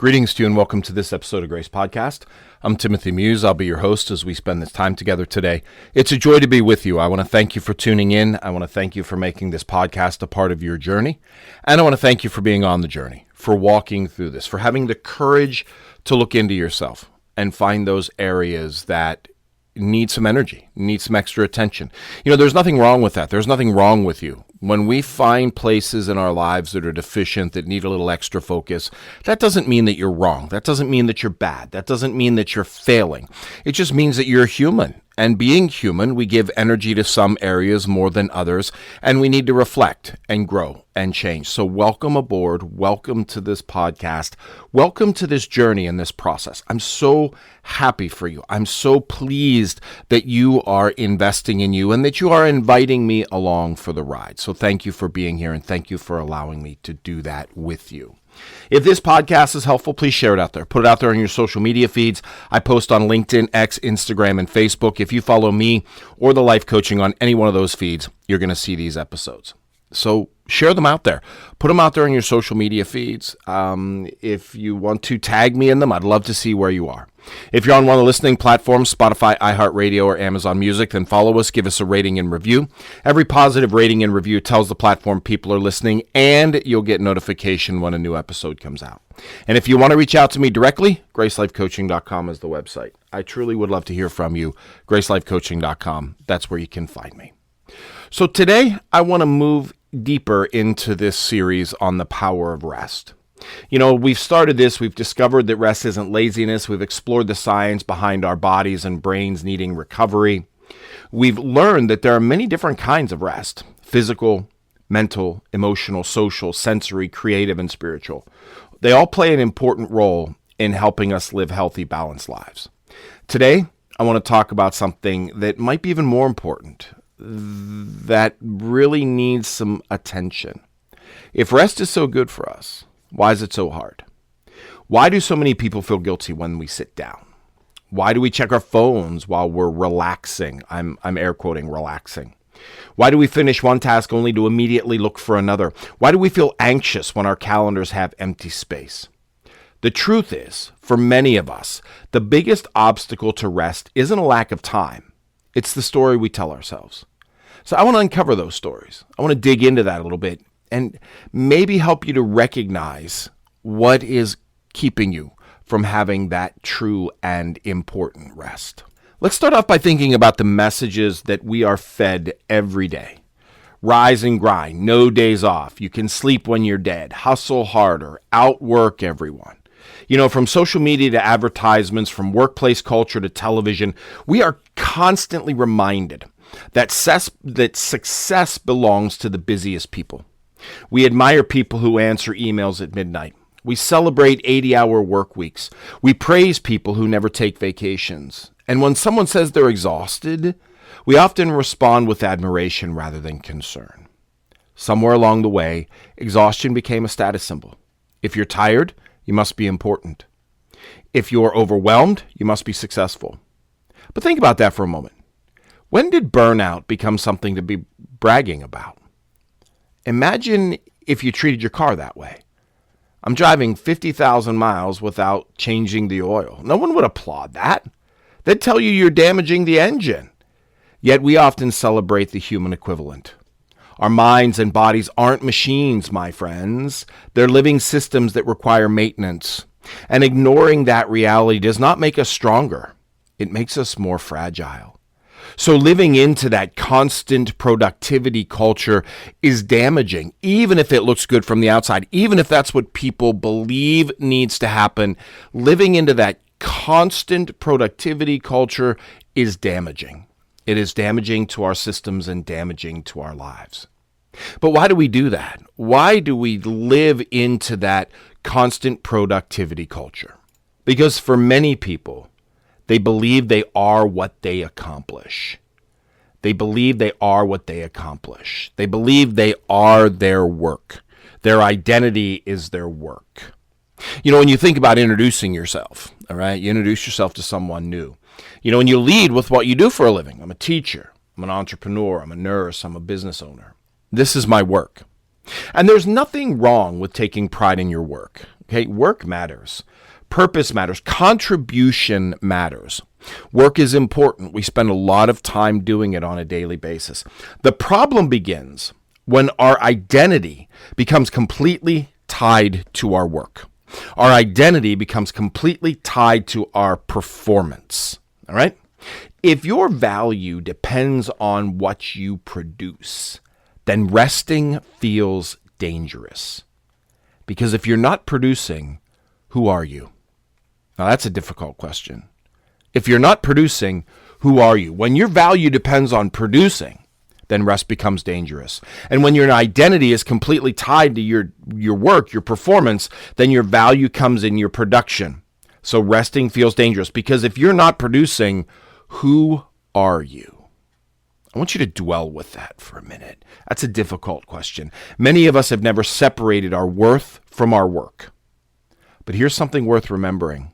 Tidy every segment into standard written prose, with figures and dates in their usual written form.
Greetings to you and welcome to this episode of Grace Podcast. I'm Timothy Muse. I'll be your host as we spend this time together today. It's a joy to be with you. I want to thank you for tuning in. I want to thank you for making this podcast a part of your journey. And I want to thank you for being on the journey, for walking through this, for having the courage to look into yourself and find those areas that need some energy, need some extra attention. There's nothing wrong with that. There's nothing wrong with you. When we find places in our lives that are deficient, that need a little extra focus, that doesn't mean that you're wrong. That doesn't mean that you're bad. That doesn't mean that you're failing. It just means that you're human. And being human, we give energy to some areas more than others, and we need to reflect and grow and change. So welcome aboard. Welcome to this podcast. Welcome to this journey and this process. I'm so happy for you. I'm so pleased that you are investing in you and that you are inviting me along for the ride. So thank you for being here and thank you for allowing me to do that with you. If this podcast is helpful, please share it out there. Put it out there on your social media feeds. I post on LinkedIn, X, Instagram, and Facebook. If you follow me or the life coaching on any one of those feeds, you're going to see these episodes. So share them out there. Put them out there on your social media feeds. If you want to tag me in them, I'd love to see where you are. If you're on one of the listening platforms, Spotify, iHeartRadio, or Amazon Music, then follow us, give us a rating and review. Every positive rating and review tells the platform people are listening, and you'll get notification when a new episode comes out. And if you want to reach out to me directly, GraceLifeCoaching.com is the website. I truly would love to hear from you. GraceLifeCoaching.com, that's where you can find me. So today, I want to move deeper into this series on the power of rest. We've started this, we've discovered that rest isn't laziness, we've explored the science behind our bodies and brains needing recovery. We've learned that there are many different kinds of rest: physical, mental, emotional, social, sensory, creative, and spiritual. They all play an important role in helping us live healthy, balanced lives. Today, I want to talk about something that might be even more important, that really needs some attention. If rest is so good for us, why is it so hard? Why do so many people feel guilty when we sit down? Why do we check our phones while we're relaxing? I'm air quoting relaxing. Why do we finish one task only to immediately look for another? Why do we feel anxious when our calendars have empty space? The truth is, for many of us, the biggest obstacle to rest isn't a lack of time. It's the story we tell ourselves. So I want to uncover those stories. I want to dig into that a little bit and maybe help you to recognize what is keeping you from having that true and important rest. Let's start off by thinking about the messages that we are fed every day. Rise and grind, no days off. You can sleep when you're dead. Hustle harder, outwork everyone. From social media to advertisements, from workplace culture to television, we are constantly reminded that success belongs to the busiest people. We admire people who answer emails at midnight. We celebrate 80-hour work weeks. We praise people who never take vacations. And when someone says they're exhausted, we often respond with admiration rather than concern. Somewhere along the way, exhaustion became a status symbol. If you're tired, you must be important. If you're overwhelmed, you must be successful. But think about that for a moment. When did burnout become something to be bragging about? Imagine if you treated your car that way. I'm driving 50,000 miles without changing the oil. No one would applaud that. They'd tell you you're damaging the engine. Yet we often celebrate the human equivalent. Our minds and bodies aren't machines, my friends. They're living systems that require maintenance. And ignoring that reality does not make us stronger. It makes us more fragile. So living into that constant productivity culture is damaging, even if it looks good from the outside, even if that's what people believe needs to happen. Living into that constant productivity culture is damaging. It is damaging to our systems and damaging to our lives. But why do we do that? Why do we live into that constant productivity culture? Because for many people, they believe they are what they accomplish. They believe they are what they accomplish. They believe they are their work. Their identity is their work. When you think about introducing yourself, all right, you introduce yourself to someone new. And you lead with what you do for a living. I'm a teacher. I'm an entrepreneur. I'm a nurse. I'm a business owner. This is my work. And there's nothing wrong with taking pride in your work. Okay, work matters. Purpose matters. Contribution matters. Work is important. We spend a lot of time doing it on a daily basis. The problem begins when our identity becomes completely tied to our work. Our identity becomes completely tied to our performance. All right? If your value depends on what you produce, then resting feels dangerous. Because if you're not producing, who are you? Now, that's a difficult question. If you're not producing, who are you? When your value depends on producing, then rest becomes dangerous. And when your identity is completely tied to your work, your performance, then your value comes in your production. So resting feels dangerous because if you're not producing, who are you? I want you to dwell with that for a minute. That's a difficult question. Many of us have never separated our worth from our work. But here's something worth remembering.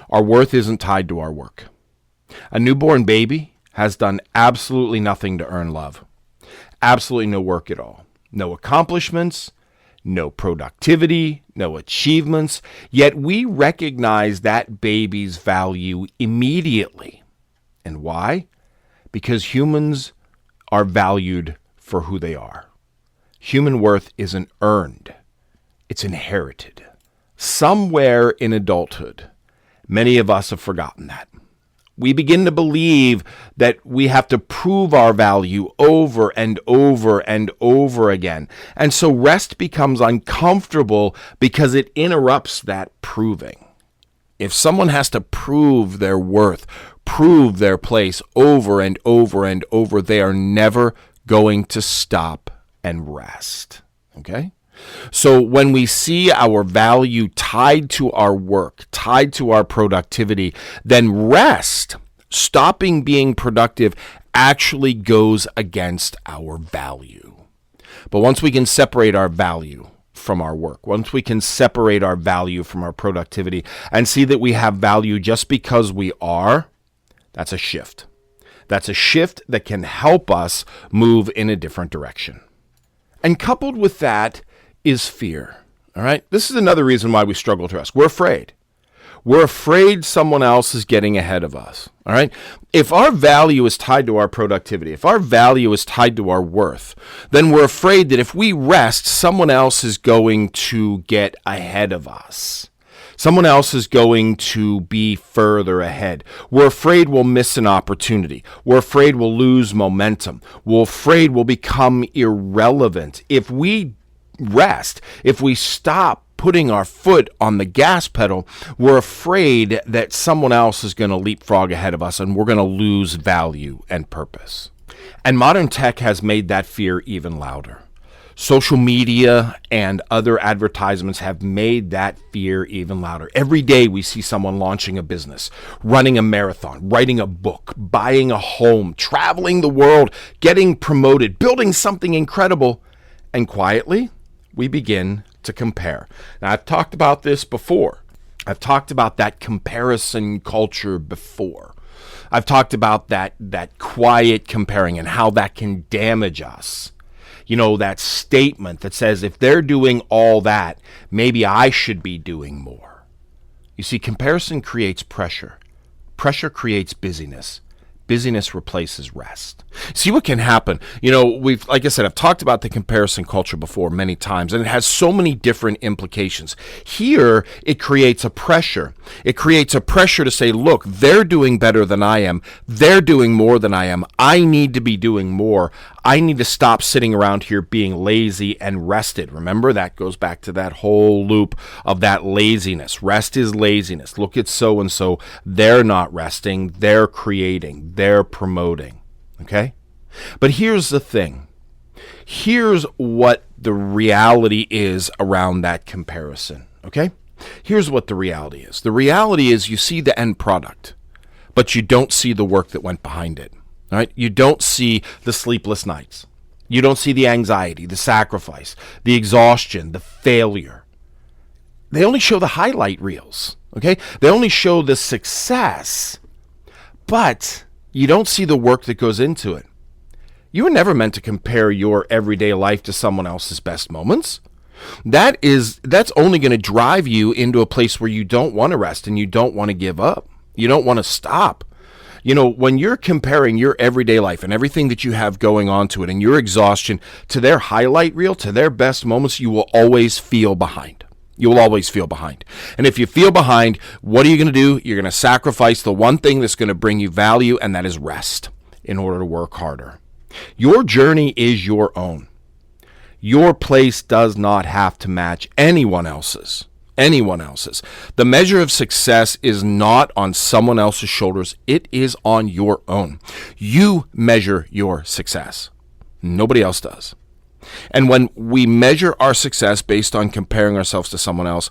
Our worth isn't tied to our work. A newborn baby has done absolutely nothing to earn love. Absolutely no work at all. No accomplishments, no productivity, no achievements. Yet we recognize that baby's value immediately. And why? Because humans are valued for who they are. Human worth isn't earned. It's inherited. Somewhere in adulthood, many of us have forgotten that. We begin to believe that we have to prove our value over and over and over again. And so rest becomes uncomfortable because it interrupts that proving. If someone has to prove their worth, prove their place over and over and over, they are never going to stop and rest. Okay? So when we see our value tied to our work, tied to our productivity, then rest, stopping being productive, actually goes against our value. But once we can separate our value from our work, once we can separate our value from our productivity and see that we have value just because we are, that's a shift. That's a shift that can help us move in a different direction. And coupled with that is fear. All right? This is another reason why we struggle to rest. We're afraid. We're afraid someone else is getting ahead of us. All right? If our value is tied to our productivity, if our value is tied to our worth, then we're afraid that if we rest, someone else is going to get ahead of us. Someone else is going to be further ahead. We're afraid we'll miss an opportunity. We're afraid we'll lose momentum. We're afraid we'll become irrelevant. If we rest, if we stop putting our foot on the gas pedal, we're afraid that someone else is going to leapfrog ahead of us and we're going to lose value and purpose. And modern tech has made that fear even louder. Social media and other advertisements have made that fear even louder. Every day we see someone launching a business, running a marathon, writing a book, buying a home, traveling the world, getting promoted, building something incredible, and quietly we begin to compare. Now, I've talked about this before. I've talked about that comparison culture before. I've talked about that quiet comparing and how that can damage us. You know, that statement that says, if they're doing all that, maybe I should be doing more. You see, comparison creates pressure. Pressure creates busyness. Busyness replaces rest. See what can happen. You know, like I said, I've talked about the comparison culture before many times, and it has so many different implications. Here, it creates a pressure. It creates a pressure to say, look, they're doing better than I am. They're doing more than I am. I need to be doing more. I need to stop sitting around here being lazy and rested. Remember, that goes back to that whole loop of that laziness. Rest is laziness. Look at so-and-so. They're not resting. They're creating. They're promoting. Okay? But here's the thing. Here's what the reality is around that comparison. Okay? Here's what the reality is. The reality is you see the end product, but you don't see the work that went behind it. All right? You don't see the sleepless nights. You don't see the anxiety, the sacrifice, the exhaustion, the failure. They only show the highlight reels. Okay? They only show the success, but you don't see the work that goes into it. You were never meant to compare your everyday life to someone else's best moments. That's only going to drive you into a place where you don't want to rest and you don't want to give up. You don't want to stop. When you're comparing your everyday life and everything that you have going on to it and your exhaustion to their highlight reel, to their best moments, you will always feel behind. You will always feel behind. And if you feel behind, what are you going to do? You're going to sacrifice the one thing that's going to bring you value, and that is rest, in order to work harder. Your journey is your own. Your place does not have to match anyone else's. The measure of success is not on someone else's shoulders. It is on your own. You measure your success. Nobody else does. And when we measure our success based on comparing ourselves to someone else,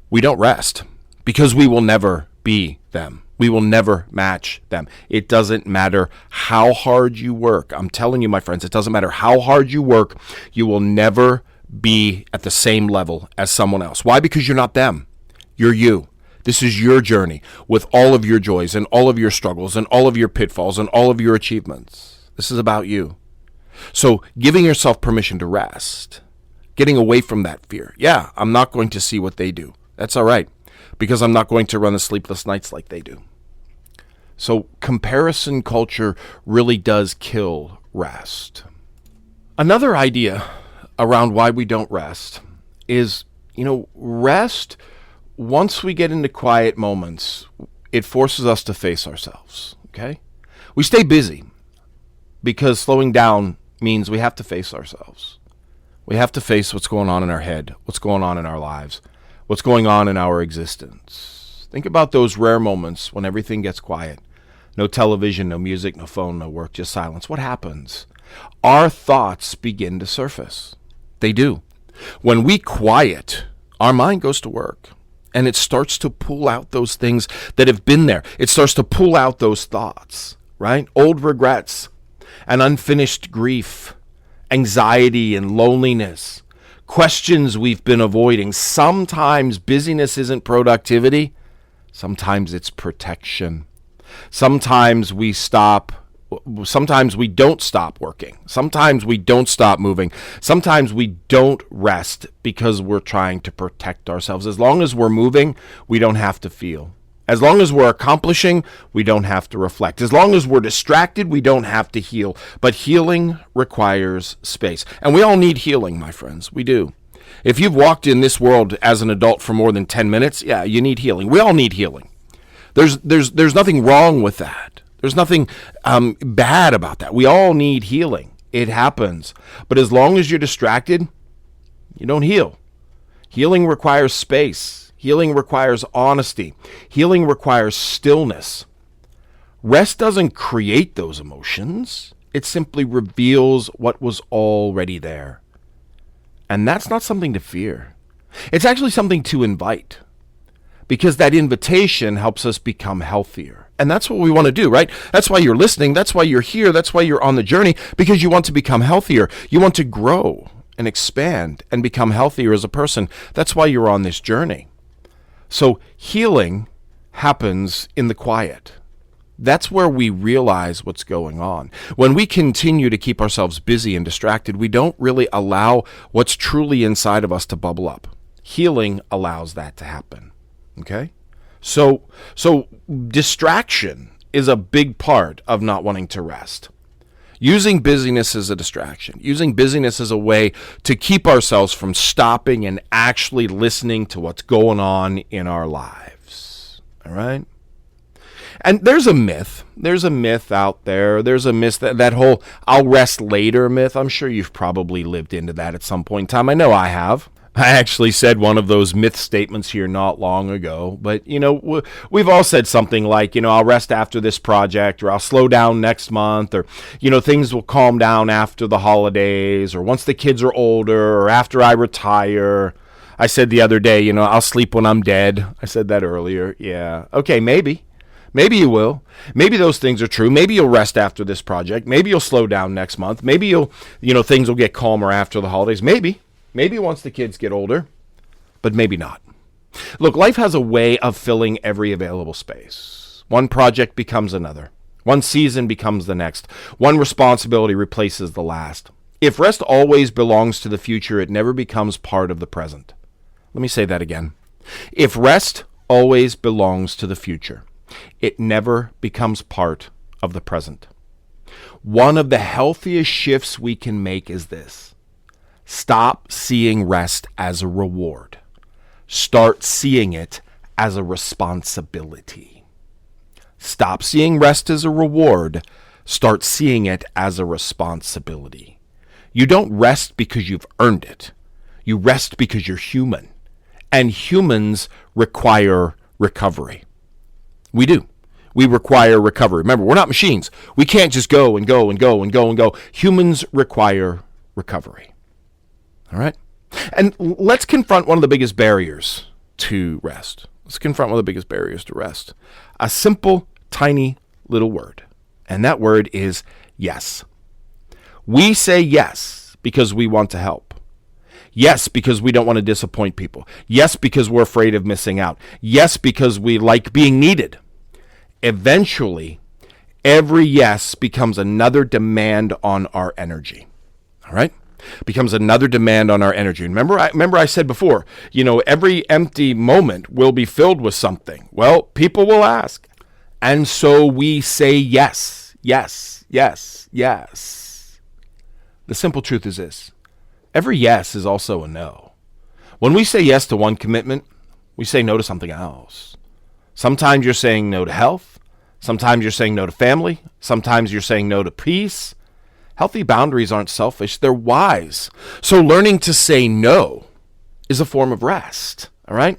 we don't rest, because we will never be them. We will never match them. It doesn't matter how hard you work. I'm telling you, my friends, it doesn't matter how hard you work. You will never be at the same level as someone else. Why? Because you're not them. You're you. This is your journey with all of your joys and all of your struggles and all of your pitfalls and all of your achievements. This is about you. So giving yourself permission to rest, getting away from that fear. Yeah, I'm not going to see what they do. That's all right, because I'm not going to run the sleepless nights like they do. So comparison culture really does kill rest. Another idea around why we don't rest is, rest, once we get into quiet moments, it forces us to face ourselves, okay? We stay busy because slowing down means we have to face ourselves. We have to face what's going on in our head, what's going on in our lives, what's going on in our existence. Think about those rare moments when everything gets quiet. No television, no music, no phone, no work, just silence. What happens? Our thoughts begin to surface. They do. When we quiet, our mind goes to work, and it starts to pull out those things that have been there. It starts to pull out those thoughts, right? Old regrets and unfinished grief, anxiety and loneliness, questions we've been avoiding. Sometimes busyness isn't productivity. Sometimes it's protection. Sometimes we don't stop working. Sometimes we don't stop moving. Sometimes we don't rest because we're trying to protect ourselves. As long as we're moving, we don't have to feel. As long as we're accomplishing, we don't have to reflect. As long as we're distracted, we don't have to heal. But healing requires space. And we all need healing, my friends. We do. If you've walked in this world as an adult for more than 10 minutes, yeah, you need healing. We all need healing. There's nothing wrong with that. There's nothing bad about that. We all need healing. It happens. But as long as you're distracted, you don't heal. Healing requires space. Healing requires honesty. Healing requires stillness. Rest doesn't create those emotions. It simply reveals what was already there. And that's not something to fear. It's actually something to invite, because that invitation helps us become healthier. And that's what we want to do, right? That's why you're listening. That's why you're here. That's why you're on the journey, because you want to become healthier. You want to grow and expand and become healthier as a person. That's why you're on this journey. So healing happens in the quiet. That's where we realize what's going on. When we continue to keep ourselves busy and distracted, we don't really allow what's truly inside of us to bubble up. Healing allows that to happen. Okay? So distraction is a big part of not wanting to rest. Using busyness as a distraction, using busyness as a way to keep ourselves from stopping and actually listening to what's going on in our lives. All right? And there's a myth. There's a myth out there. There's a myth, that whole I'll rest later myth. I'm sure you've probably lived into that at some point in time. I know I have. I actually said one of those myth statements here not long ago, but, we've all said something like, I'll rest after this project, or I'll slow down next month, or, things will calm down after the holidays, or once the kids are older, or after I retire. I said the other day, I'll sleep when I'm dead. I said that earlier. Yeah. Okay, maybe. Maybe you will. Maybe those things are true. Maybe you'll rest after this project. Maybe you'll slow down next month. Maybe things will get calmer after the holidays. Maybe once the kids get older, but maybe not. Look, life has a way of filling every available space. One project becomes another. One season becomes the next. One responsibility replaces the last. If rest always belongs to the future, it never becomes part of the present. Let me say that again. If rest always belongs to the future, it never becomes part of the present. One of the healthiest shifts we can make is this. Stop seeing rest as a reward. Start seeing it as a responsibility. Stop seeing rest as a reward. Start seeing it as a responsibility. You don't rest because you've earned it. You rest because you're human. And humans require recovery. We do. We require recovery. Remember, we're not machines. We can't just go and go and go and go and go. Humans require recovery. All right? And let's confront one of the biggest barriers to rest. Let's confront one of the biggest barriers to rest. A simple, tiny little word. And that word is yes. We say yes because we want to help. Yes, because we don't want to disappoint people. Yes, because we're afraid of missing out. Yes, because we like being needed. Eventually, every yes becomes another demand on our energy. All right? Becomes another demand on our energy. Remember I said before, every empty moment will be filled with something. Well, people will ask. And so we say yes, yes, yes, yes. The simple truth is this. Every yes is also a no. When we say yes to one commitment, we say no to something else. Sometimes you're saying no to health. Sometimes you're saying no to family. Sometimes you're saying no to peace. Healthy boundaries aren't selfish. They're wise. So learning to say no is a form of rest. All right?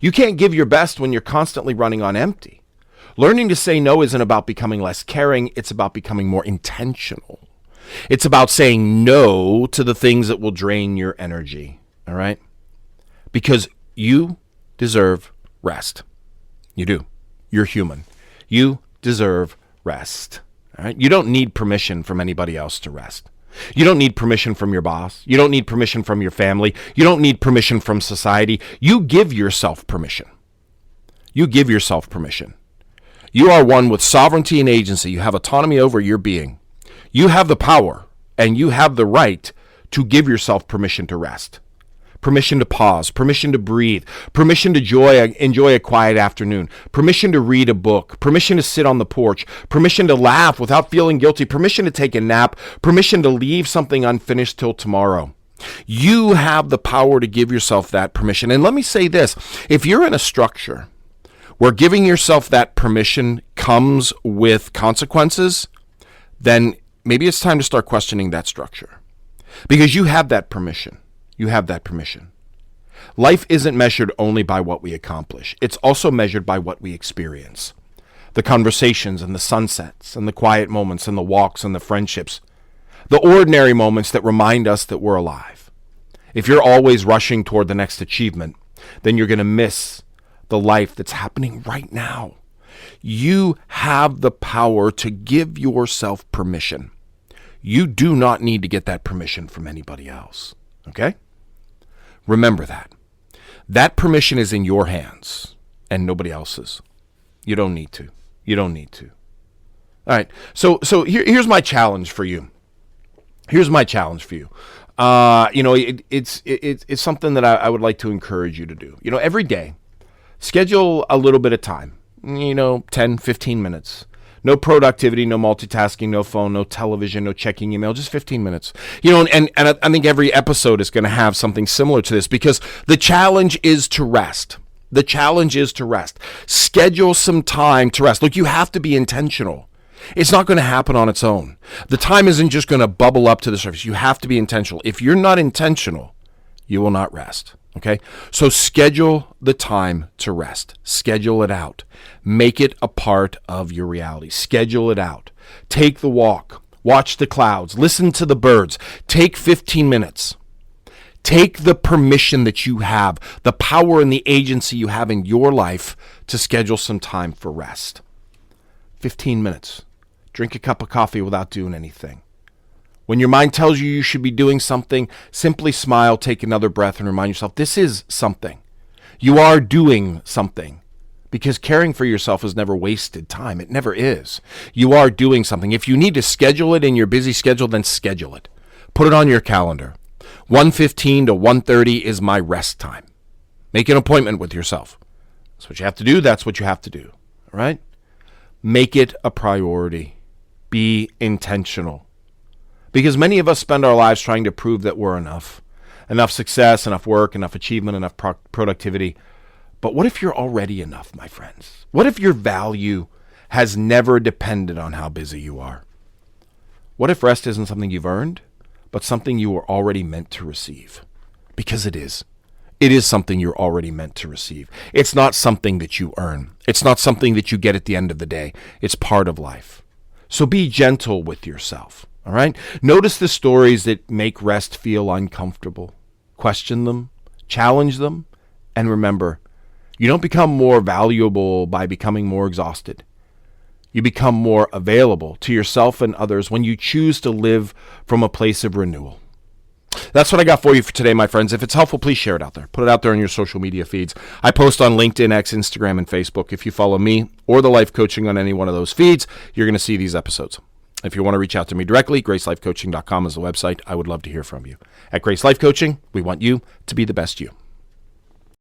You can't give your best when you're constantly running on empty. Learning to say no isn't about becoming less caring. It's about becoming more intentional. It's about saying no to the things that will drain your energy, all right? Because you deserve rest. You do. You're human. You deserve rest, all right? You don't need permission from anybody else to rest. You don't need permission from your boss. You don't need permission from your family. You don't need permission from society. You give yourself permission. You give yourself permission. You are one with sovereignty and agency. You have autonomy over your being. You have the power and you have the right to give yourself permission to rest, permission to pause, permission to breathe, permission to enjoy a quiet afternoon, permission to read a book, permission to sit on the porch, permission to laugh without feeling guilty, permission to take a nap, permission to leave something unfinished till tomorrow. You have the power to give yourself that permission. And let me say this, if you're in a structure where giving yourself that permission comes with consequences, then maybe it's time to start questioning that structure. Because you have that permission. You have that permission. Life isn't measured only by what we accomplish. It's also measured by what we experience. The conversations and the sunsets and the quiet moments and the walks and the friendships. The ordinary moments that remind us that we're alive. If you're always rushing toward the next achievement, then you're going to miss the life that's happening right now. You have the power to give yourself permission. You do not need to get that permission from anybody else. Okay? Remember that. That permission is in your hands and nobody else's. You don't need to. You don't need to. All right. So here's my challenge for you. Here's my challenge for you. It's something that I would like to encourage you to do. Every day, schedule a little bit of time. 10, 15 minutes. No productivity, no multitasking, no phone, no television, no checking email, just 15 minutes. And I think every episode is going to have something similar to this because the challenge is to rest. The challenge is to rest. Schedule some time to rest. Look, you have to be intentional. It's not going to happen on its own. The time isn't just going to bubble up to the surface. You have to be intentional. If you're not intentional, you will not rest. Okay? So schedule the time to rest. Schedule it out. Make it a part of your reality. Schedule it out. Take the walk. Watch the clouds. Listen to the birds. Take 15 minutes. Take the permission that you have, the power and the agency you have in your life to schedule some time for rest. 15 minutes. Drink a cup of coffee without doing anything. When your mind tells you you should be doing something, simply smile, take another breath, and remind yourself, this is something. You are doing something. Because caring for yourself is never wasted time. It never is. You are doing something. If you need to schedule it in your busy schedule, then schedule it. Put it on your calendar. 1:15 to 1:30 is my rest time. Make an appointment with yourself. That's what you have to do. That's what you have to do. All right? Make it a priority. Be intentional. Because many of us spend our lives trying to prove that we're enough. Enough success, enough work, enough achievement, enough productivity. But what if you're already enough, my friends? What if your value has never depended on how busy you are? What if rest isn't something you've earned, but something you were already meant to receive? Because it is. It is something you're already meant to receive. It's not something that you earn. It's not something that you get at the end of the day. It's part of life. So be gentle with yourself, all right? Notice the stories that make rest feel uncomfortable. Question them, challenge them, and remember, you don't become more valuable by becoming more exhausted. You become more available to yourself and others when you choose to live from a place of renewal. That's what I got for you for today, my friends. If it's helpful, please share it out there. Put it out there on your social media feeds. I post on LinkedIn, X, Instagram, and Facebook. If you follow me or the life coaching on any one of those feeds, you're going to see these episodes. If you want to reach out to me directly, gracelifecoaching.com is the website. I would love to hear from you. At Grace Life Coaching, we want you to be the best you.